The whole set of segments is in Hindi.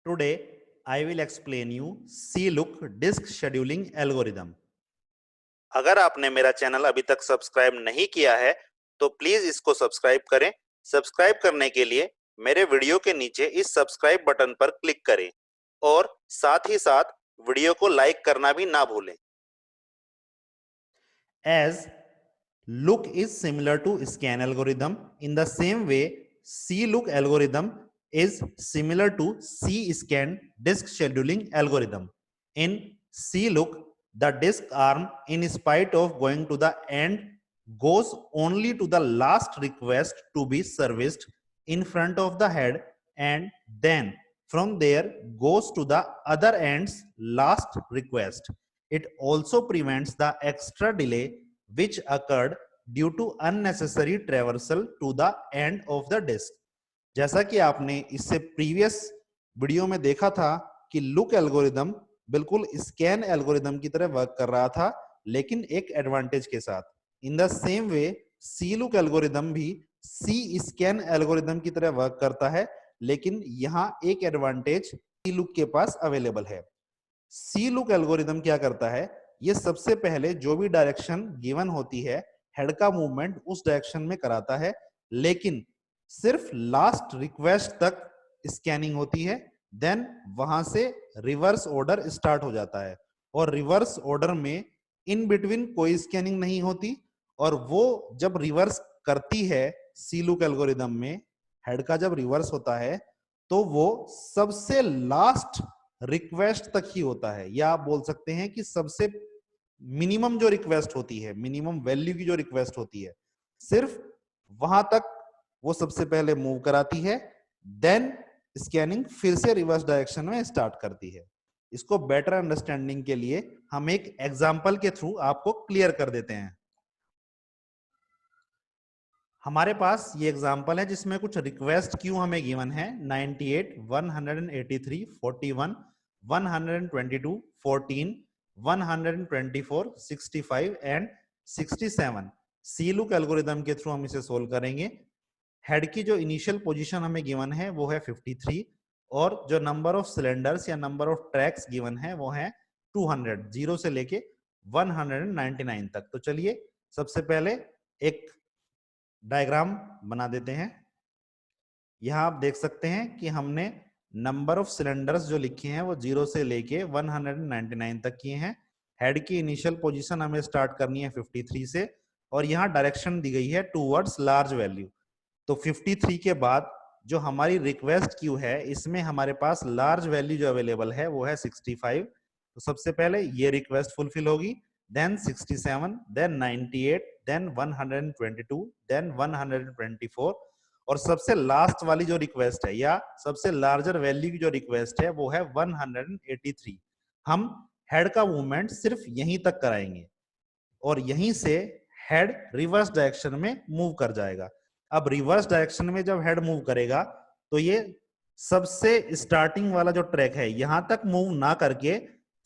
Today, I will explain you C-Look disk scheduling algorithm. अगर आपने मेरा चैनल अभी तक सब्सक्राइब नहीं किया है तो प्लीज इसको सब्सक्राइब करें। सब्सक्राइब करने के लिए मेरे वीडियो के नीचे इस सब्सक्राइब बटन पर क्लिक करें और साथ ही साथ वीडियो को लाइक करना भी ना भूलें। As look is similar to scan algorithm, in the same way C-Look algorithm is similar to C-Scan disk scheduling algorithm. In C-Look, the disk arm, in spite of going to the end, goes only to the last request to be serviced in front of the head, and then from there goes to the other end's last request. It also prevents the extra delay which occurred due to unnecessary traversal to the end of the disk. जैसा कि आपने इससे प्रीवियस वीडियो में देखा था कि लुक एल्गोरिदम बिल्कुल स्कैन एल्गोरिदम की तरह वर्क कर रहा था, लेकिन एक एडवांटेज के साथ। In the same way C look algorithm भी सी स्कैन एल्गोरिदम की तरह वर्क करता है, लेकिन यहाँ एक एडवांटेज सी लुक के पास अवेलेबल है। सी लुक एल्गोरिदम क्या करता है, ये सबसे पहले जो भी डायरेक्शन गिवन होती है हेड का मूवमेंट उस डायरेक्शन में कराता है, लेकिन सिर्फ लास्ट रिक्वेस्ट तक स्कैनिंग होती है। देन वहां से रिवर्स ऑर्डर स्टार्ट हो जाता है और रिवर्स ऑर्डर में इन बिटवीन कोई स्कैनिंग नहीं होती। और वो जब रिवर्स करती है सी लुक एल्गोरिदम में, हेड का जब रिवर्स होता है तो वो सबसे लास्ट रिक्वेस्ट तक ही होता है, या आप बोल सकते हैं कि सबसे मिनिमम जो रिक्वेस्ट होती है, मिनिमम वैल्यू की जो रिक्वेस्ट होती है, सिर्फ वहां तक वो सबसे पहले मूव कराती है। देन स्कैनिंग फिर से रिवर्स डायरेक्शन में स्टार्ट करती है। इसको बेटर अंडरस्टैंडिंग के लिए हम एक एग्जांपल के थ्रू आपको क्लियर कर देते हैं। हमारे पास ये एग्जांपल है जिसमें कुछ रिक्वेस्ट क्यू हमें गिवन है 98, 183, 41, 122, 14, 124, 65 एंड 67। सी लुक एल्गोरिदम के थ्रू हम इसे सोल्व करेंगे। हेड की जो इनिशियल पोजीशन हमें गिवन है वो है 53 और जो नंबर ऑफ सिलेंडर्स या नंबर ऑफ ट्रैक्स गिवन है वो है 200, 0 से लेके 199 तक। तो चलिए सबसे पहले एक डायग्राम बना देते हैं। यहां आप देख सकते हैं कि हमने नंबर ऑफ सिलेंडर्स जो लिखे हैं वो 0 से लेके 199 तक किए हैं। हेड की इनिशियल पोजीशन हमें स्टार्ट करनी है 53 से और यहाँ डायरेक्शन दी गई है टूवर्ड्स लार्ज वैल्यू। तो 53 के बाद जो हमारी रिक्वेस्ट क्यू है इसमें हमारे पास लार्ज वैल्यू जो अवेलेबल है वो है 65। तो सबसे पहले ये रिक्वेस्ट फुलफिल होगी, देन 67, देन 98, देन 122, देन 124 और सबसे लास्ट वाली जो रिक्वेस्ट है या सबसे लार्जर वैल्यू की जो रिक्वेस्ट है वो है 183। हम हेड का मूवमेंट सिर्फ यहीं तक कराएंगे और यहीं से हेड रिवर्स डायरेक्शन में मूव कर जाएगा। अब रिवर्स डायरेक्शन में जब हेड मूव करेगा तो ये सबसे स्टार्टिंग वाला जो ट्रैक है यहां तक मूव ना करके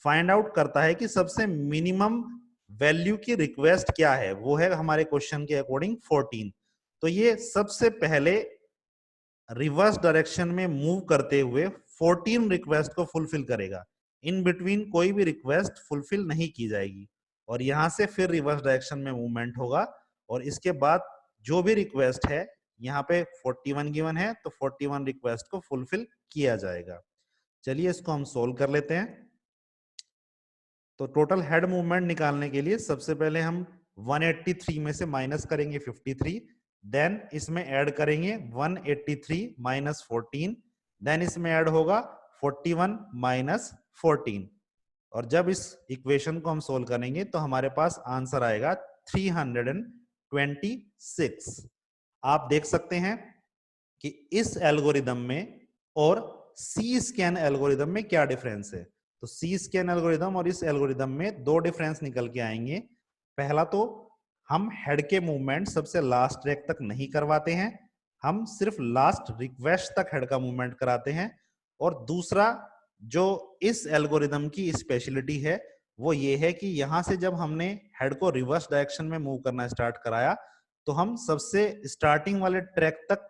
फाइंड आउट करता है कि सबसे मिनिमम वैल्यू की रिक्वेस्ट क्या है, वो है हमारे क्वेश्चन के अकॉर्डिंग 14। तो ये सबसे पहले रिवर्स डायरेक्शन में मूव करते हुए 14 रिक्वेस्ट को फुलफिल करेगा। इन बिटवीन कोई भी रिक्वेस्ट फुलफिल नहीं की जाएगी और यहां से फिर रिवर्स डायरेक्शन में मूवमेंट होगा और इसके बाद जो भी रिक्वेस्ट है यहाँ पे 41 गिवन है तो 41 रिक्वेस्ट को फुलफिल किया जाएगा। चलिए इसको हम सोल्व कर लेते हैं। तो टोटल हेड मूवमेंट निकालने के लिए सबसे पहले हम 183 में से माइनस करेंगे 53, देन इसमें ऐड करेंगे 183 माइनस 14, देन इसमें ऐड होगा 41 माइनस 14 और जब इस इक्वेशन को हम सोल्व करेंगे तो हमारे पास आंसर आएगा 326। आप देख सकते हैं कि इस एल्गोरिदम में और सी स्कैन एल्गोरिदम में क्या डिफरेंस है। तो सी स्कैन एल्गोरिदम और इस एल्गोरिदम में दो डिफरेंस निकल के आएंगे। पहला तो हम हेड के मूवमेंट सबसे लास्ट ट्रैक तक नहीं करवाते हैं, हम सिर्फ लास्ट रिक्वेस्ट तक हेड का मूवमेंट कराते हैं। और दूसरा जो इस एल्गोरिदम की स्पेशलिटी है वो ये है कि यहां से जब हमने हेड को रिवर्स डायरेक्शन में मूव करना स्टार्ट कराया तो हम सबसे स्टार्टिंग वाले ट्रैक तक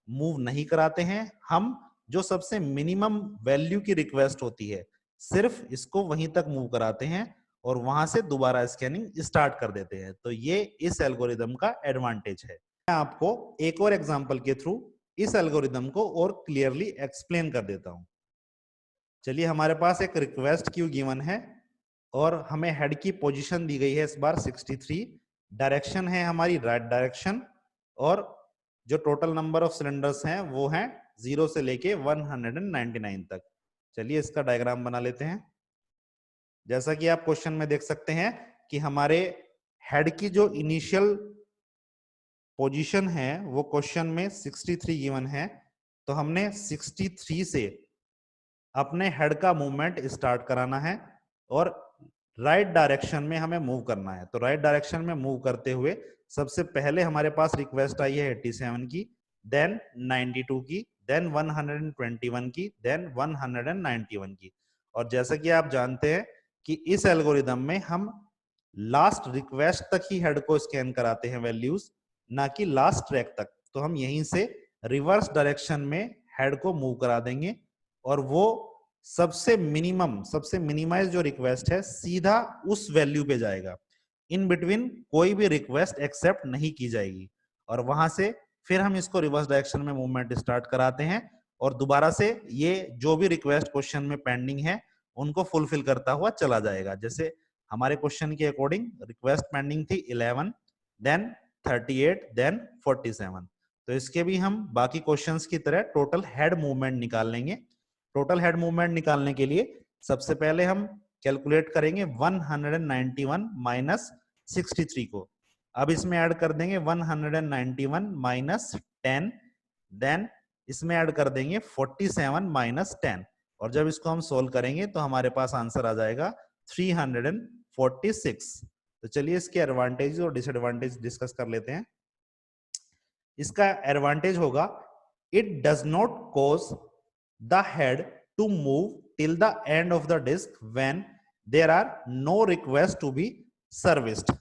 मूव नहीं कराते हैं, हम जो सबसे मिनिमम वैल्यू की रिक्वेस्ट होती है सिर्फ इसको वहीं तक मूव कराते हैं और वहां से दोबारा स्कैनिंग स्टार्ट कर देते हैं। तो ये इस एल्गोरिदम का एडवांटेज है। मैं आपको एक और एग्जांपल के थ्रू इस एल्गोरिदम को और क्लियरली एक्सप्लेन कर देता हूं। चलिए, हमारे पास एक रिक्वेस्ट क्यू गिवन है और हमें हेड की पोजीशन दी गई है इस बार 63, डायरेक्शन है हमारी राइट डायरेक्शन और जो टोटल नंबर ऑफ सिलेंडर्स हैं वो हैं 0 से लेके 199 तक। चलिए इसका डायग्राम बना लेते हैं। जैसा कि आप क्वेश्चन में देख सकते हैं कि हमारे हेड की जो इनिशियल पोजीशन है वो क्वेश्चन में 63 गिवन है, तो हमने 63 से अपने हेड का मूवमेंट स्टार्ट कराना है और राइट डायरेक्शन में हमें मूव करना है। तो राइट डायरेक्शन में मूव करते हुए सबसे पहले हमारे पास रिक्वेस्ट आई है 87 की, देन 92 की, देन 121 की, देन 191 की। और जैसा कि आप जानते हैं कि इस एल्गोरिदम में हम लास्ट रिक्वेस्ट तक ही हेड को स्कैन कराते हैं वैल्यूज, ना कि लास्ट ट्रैक तक। तो हम यहीं से रिवर्स डायरेक्शन में हेड को मूव करा देंगे और वो सबसे मिनिमाइज जो रिक्वेस्ट है सीधा उस वैल्यू पे जाएगा। इन बिटवीन कोई भी रिक्वेस्ट एक्सेप्ट नहीं की जाएगी और वहां से फिर हम इसको रिवर्स डायरेक्शन में मूवमेंट स्टार्ट कराते हैं और दोबारा से ये जो भी रिक्वेस्ट क्वेश्चन में पेंडिंग है उनको फुलफिल करता हुआ चला जाएगा। जैसे हमारे क्वेश्चन के अकॉर्डिंग रिक्वेस्ट पेंडिंग थी 11, देन 38, देन 47। तो इसके भी हम बाकी क्वेश्चंस की तरह टोटल हेड मूवमेंट निकाल लेंगे। टोटल हेड मूवमेंट निकालने के लिए सबसे पहले हम कैलकुलेट करेंगे 191 माइनस 63 को। अब इसमें ऐड कर देंगे 191 माइनस 10, देन इसमें ऐड कर देंगे 47 माइनस 10 और जब इसको हम सोल्व करेंगे तो हमारे पास आंसर आ जाएगा 346। तो चलिए इसके एडवांटेज और डिसएडवांटेज डिस्कस कर लेते हैं। इसका एडवांटेज होगा it does not cause the head to move till the end of the disk when there are no request to be serviced.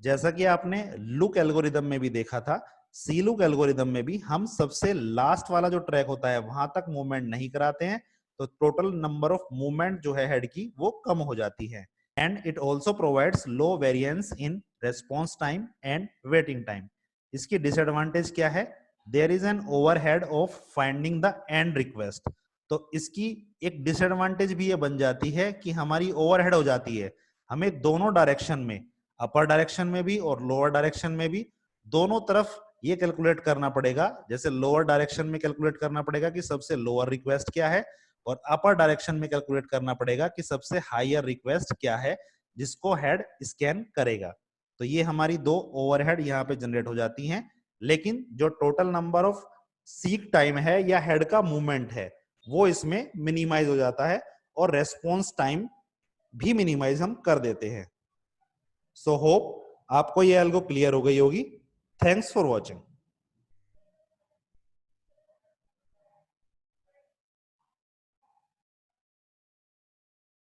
जैसा कि आपने लुक एल्गोरिदम में भी देखा था, सी लुक एल्गोरिदम में भी हम सबसे लास्ट वाला जो ट्रैक होता है वहां तक मूवमेंट नहीं कराते हैं, तो टोटल नंबर ऑफ मूवमेंट जो है हेड की वो कम हो जाती है। And it also provides low variance in response time and waiting time. इसकी डिसएडवांटेज क्या है? There is an overhead of finding the end request. तो इसकी एक डिसएडवांटेज भी ये बन जाती है कि हमारी ओवरहेड हो जाती है। हमें दोनों डायरेक्शन में, अपर डायरेक्शन में भी और लोअर डायरेक्शन में भी, दोनों तरफ ये कैलकुलेट करना पड़ेगा। जैसे लोअर डायरेक्शन में कैलकुलेट करना पड़ेगा कि सबसे लोअर रिक्वेस्ट क्या है और अपर डायरेक्शन में कैलकुलेट करना पड़ेगा कि सबसे हायर रिक्वेस्ट क्या है जिसको हेड स्कैन करेगा। तो ये हमारी दो ओवरहेड यहाँ पे जनरेट हो जाती हैं, लेकिन जो total number of seek time है या हेड का मूवमेंट है वो इसमें मिनिमाइज हो जाता है और रेस्पॉन्स टाइम भी मिनिमाइज हम कर देते हैं। सो होप आपको ये एल्गो क्लियर हो गई होगी। Thanks for watching.